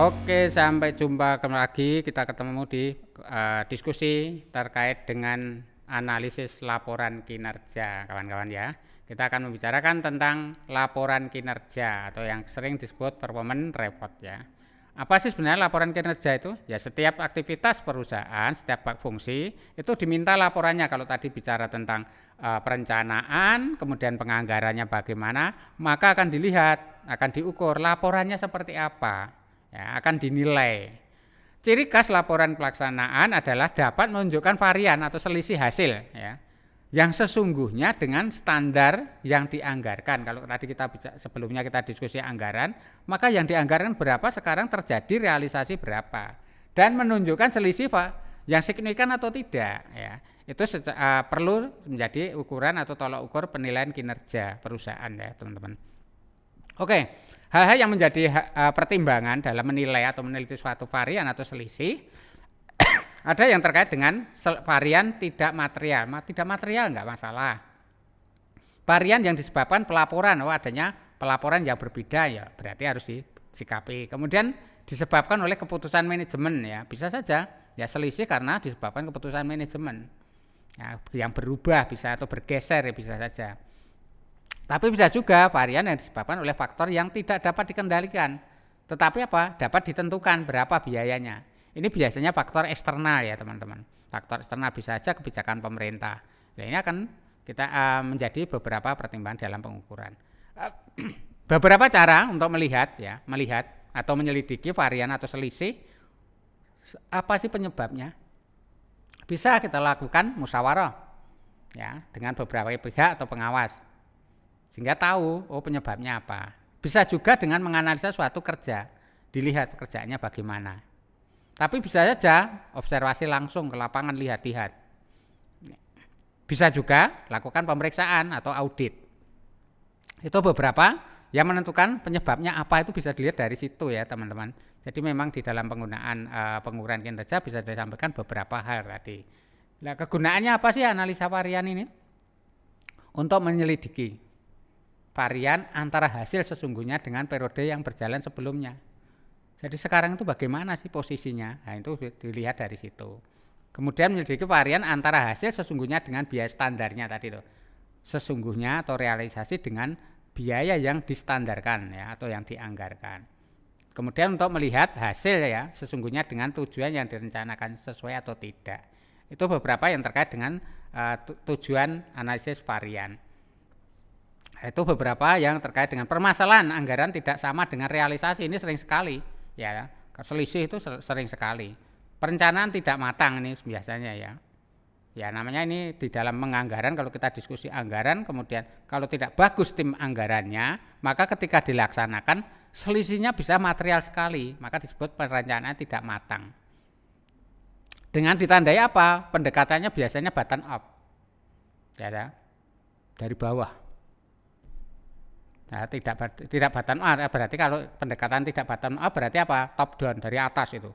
Oke, sampai jumpa lagi. Kita ketemu di diskusi terkait dengan analisis laporan kinerja, kawan-kawan ya. Kita akan membicarakan tentang laporan kinerja atau yang sering disebut performance report ya. Apa sih sebenarnya laporan kinerja itu? Ya, setiap aktivitas perusahaan, setiap fungsi itu diminta laporannya. Kalau tadi bicara tentang perencanaan, kemudian penganggarannya bagaimana, maka akan dilihat, akan diukur laporannya seperti apa. Ya, akan dinilai. Ciri khas laporan pelaksanaan adalah dapat menunjukkan varian atau selisih hasil ya, yang sesungguhnya dengan standar yang dianggarkan. Kalau tadi sebelumnya kita diskusi anggaran, maka yang dianggarkan berapa, sekarang terjadi realisasi berapa, dan menunjukkan selisih yang signifikan atau tidak ya. Itu perlu menjadi ukuran atau tolak ukur penilaian kinerja perusahaan ya, teman-teman. Oke. Hal-hal yang menjadi pertimbangan dalam menilai atau meneliti suatu varian atau selisih ada yang terkait dengan varian tidak material. Tidak material enggak masalah. Varian yang disebabkan pelaporan, adanya pelaporan yang berbeda ya, berarti harus disikapi. Kemudian disebabkan oleh keputusan manajemen ya, bisa saja ya selisih karena disebabkan keputusan manajemen. Ya, yang berubah bisa atau bergeser ya, bisa saja. Tapi bisa juga varian yang disebabkan oleh faktor yang tidak dapat dikendalikan. Tetapi dapat ditentukan berapa biayanya. Ini biasanya faktor eksternal ya, teman-teman. Faktor eksternal bisa saja kebijakan pemerintah. Nah, ini akan kita menjadi beberapa pertimbangan dalam pengukuran. Beberapa cara untuk melihat atau menyelidiki varian atau selisih. Apa sih penyebabnya? Bisa kita lakukan musyawarah ya, dengan beberapa pihak atau pengawas, sehingga tahu penyebabnya apa. Bisa juga dengan menganalisa suatu kerja, dilihat pekerjaannya bagaimana. Tapi bisa saja observasi langsung ke lapangan, lihat-lihat. Bisa juga lakukan pemeriksaan atau audit. Itu beberapa yang menentukan penyebabnya apa, itu bisa dilihat dari situ ya, teman-teman. Jadi memang di dalam penggunaan pengukuran kinerja bisa disampaikan beberapa hal tadi. Nah, kegunaannya apa sih analisa varian ini? Untuk menyelidiki varian antara hasil sesungguhnya dengan periode yang berjalan sebelumnya. Jadi sekarang itu bagaimana sih posisinya? Nah, itu dilihat dari situ. Kemudian menyelidiki varian antara hasil sesungguhnya dengan biaya standarnya tadi itu. Sesungguhnya atau realisasi dengan biaya yang distandarkan ya, atau yang dianggarkan. Kemudian untuk melihat hasil ya sesungguhnya dengan tujuan yang direncanakan sesuai atau tidak. Itu beberapa yang terkait dengan tujuan analisis varian. Itu beberapa yang terkait dengan permasalahan anggaran tidak sama dengan realisasi. Ini sering sekali ya, selisih itu sering sekali. Perencanaan tidak matang ini biasanya ya. Ya namanya ini di dalam penganggaran, kalau kita diskusi anggaran, kemudian kalau tidak bagus tim anggarannya, maka ketika dilaksanakan selisihnya bisa material sekali, maka disebut perencanaan tidak matang. Dengan ditandai apa? Pendekatannya biasanya bottom up. Ya, dari bawah. Nah, tidak bottom up berarti, kalau pendekatan tidak bottom up berarti apa? Top down, dari atas itu.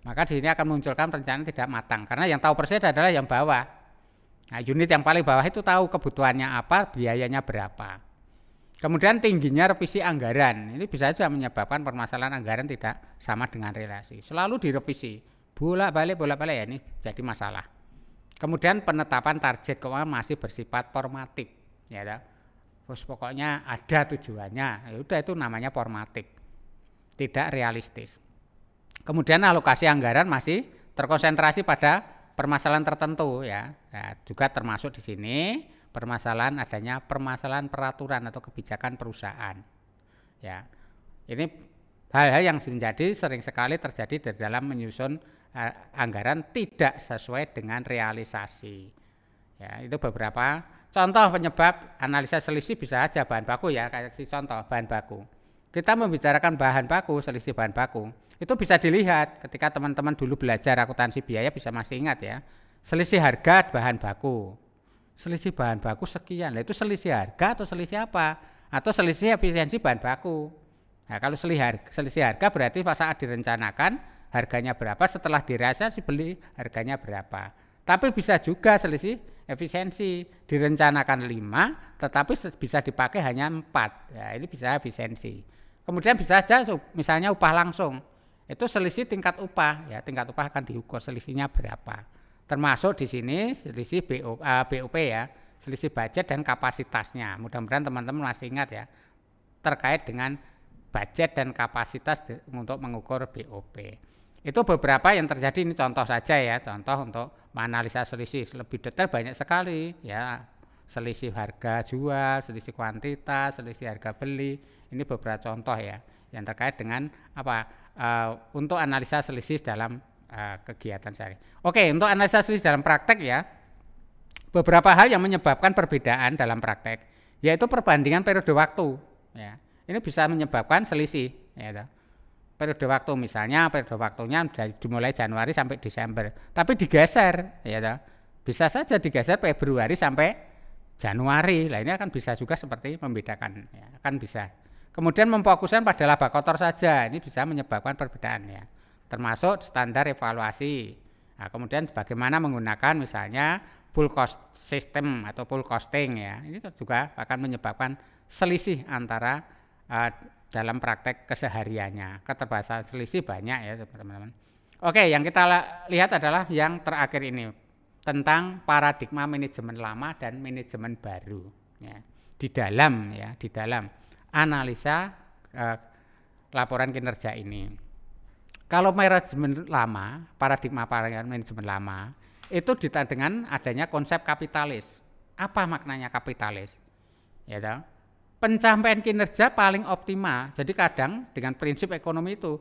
Maka di sini akan munculkan perencanaan tidak matang, karena yang tahu persis adalah yang bawah. Nah, unit yang paling bawah itu tahu kebutuhannya apa, biayanya berapa. Kemudian tingginya revisi anggaran, ini bisa saja menyebabkan permasalahan anggaran tidak sama dengan relasi. Selalu direvisi, bolak-balik ya, ini jadi masalah. Kemudian penetapan target keuangan masih bersifat formatif, ya. Terus pokoknya ada tujuannya, ya udah, itu namanya formatif, tidak realistis. Kemudian alokasi anggaran masih terkonsentrasi pada permasalahan tertentu ya. Nah, juga termasuk di sini adanya permasalahan peraturan atau kebijakan perusahaan. Ya. Ini hal-hal yang menjadi sering sekali terjadi di dalam menyusun anggaran tidak sesuai dengan realisasi. Ya, itu beberapa contoh penyebab analisa selisih. Bisa aja bahan baku ya, kayak contoh bahan baku. Kita membicarakan bahan baku, selisih bahan baku. Itu bisa dilihat ketika teman-teman dulu belajar akuntansi biaya, bisa masih ingat ya. Selisih harga bahan baku. Selisih bahan baku sekian. Nah, itu selisih harga atau selisih apa? Atau selisih efisiensi bahan baku. Nah, kalau selisih harga berarti saat direncanakan harganya berapa, setelah direalisasi beli harganya berapa. Tapi bisa juga selisih efisiensi, direncanakan 5 tetapi bisa dipakai hanya 4. Ya, ini bisa efisiensi. Kemudian bisa saja misalnya upah langsung. itu selisih tingkat upah ya, tingkat upah akan diukur selisihnya berapa. Termasuk di sini selisih BOP ya, selisih budget dan kapasitasnya. Mudah-mudahan teman-teman masih ingat ya, terkait dengan budget dan kapasitas untuk mengukur BOP. Itu beberapa yang terjadi, ini contoh saja ya, contoh untuk menganalisa selisih. Lebih detail banyak sekali ya, selisih harga jual, selisih kuantitas, selisih harga beli. Ini beberapa contoh ya yang terkait dengan untuk analisa selisih dalam kegiatan sehari. Oke, untuk analisa selisih dalam praktek ya, beberapa hal yang menyebabkan perbedaan dalam praktek yaitu perbandingan periode waktu ya. Ini bisa menyebabkan selisih ya. Periode waktu, misalnya periode waktunya dimulai Januari sampai Desember, tapi digeser ya, bisa saja digeser Februari sampai Januari. Lah ini akan bisa juga seperti membedakan ya, akan bisa. Kemudian memfokuskan pada laba kotor saja, ini bisa menyebabkan perbedaan ya, termasuk standar evaluasi. Nah, kemudian bagaimana menggunakan misalnya full cost system atau full costing ya, ini juga akan menyebabkan selisih antara dalam praktek kesehariannya. Keterbatasan selisih banyak ya teman-teman. Oke, yang kita lihat adalah yang terakhir ini, tentang paradigma manajemen lama dan manajemen baru ya, di dalam analisa laporan kinerja ini. Kalau manajemen lama, paradigma manajemen lama itu ditandai dengan adanya konsep kapitalis. Apa maknanya kapitalis? Ya toh? Pencapaian kinerja paling optimal. Jadi kadang dengan prinsip ekonomi itu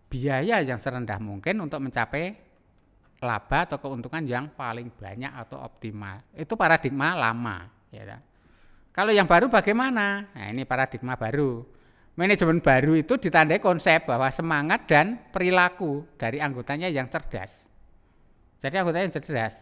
biaya yang serendah mungkin untuk mencapai laba atau keuntungan yang paling banyak atau optimal. Itu paradigma lama. Ya. Kalau yang baru bagaimana? Nah, ini paradigma baru. Manajemen baru itu ditandai konsep bahwa semangat dan perilaku dari anggotanya yang cerdas. Jadi anggotanya yang cerdas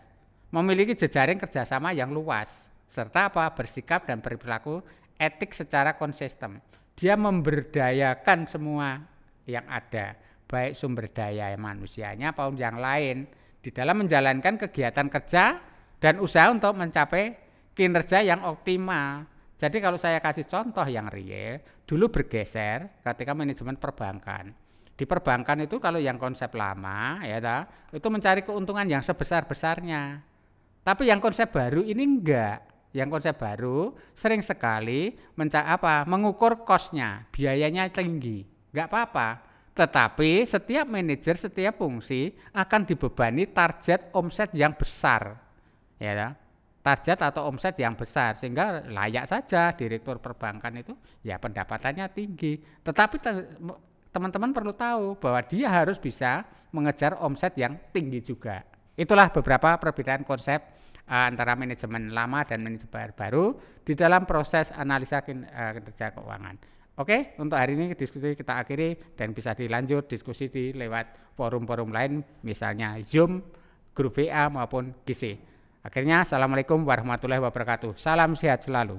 memiliki jejaring kerjasama yang luas serta bersikap dan berperilaku etik secara konsisten. Dia memberdayakan semua yang ada, baik sumber daya manusianya maupun yang lain, di dalam menjalankan kegiatan kerja dan usaha untuk mencapai kinerja yang optimal. Jadi kalau saya kasih contoh yang real, dulu bergeser ketika manajemen perbankan. Di perbankan itu kalau yang konsep lama ya itu mencari keuntungan yang sebesar-besarnya. Tapi yang konsep baru ini enggak. Yang konsep baru sering sekali mengukur kosnya, biayanya tinggi, nggak apa-apa. Tetapi setiap manajer, setiap fungsi akan dibebani target omset yang besar, ya, target atau omset yang besar, sehingga layak saja direktur perbankan itu ya pendapatannya tinggi. Tetapi teman-teman perlu tahu bahwa dia harus bisa mengejar omset yang tinggi juga. Itulah beberapa perbedaan konsep antara manajemen lama dan manajemen baru di dalam proses analisa kinerja keuangan. Oke, untuk hari ini diskusi kita akhiri dan bisa dilanjut diskusi di lewat forum-forum lain, misalnya Zoom, grup WA maupun GC. Akhirnya, assalamualaikum warahmatullahi wabarakatuh. Salam sehat selalu.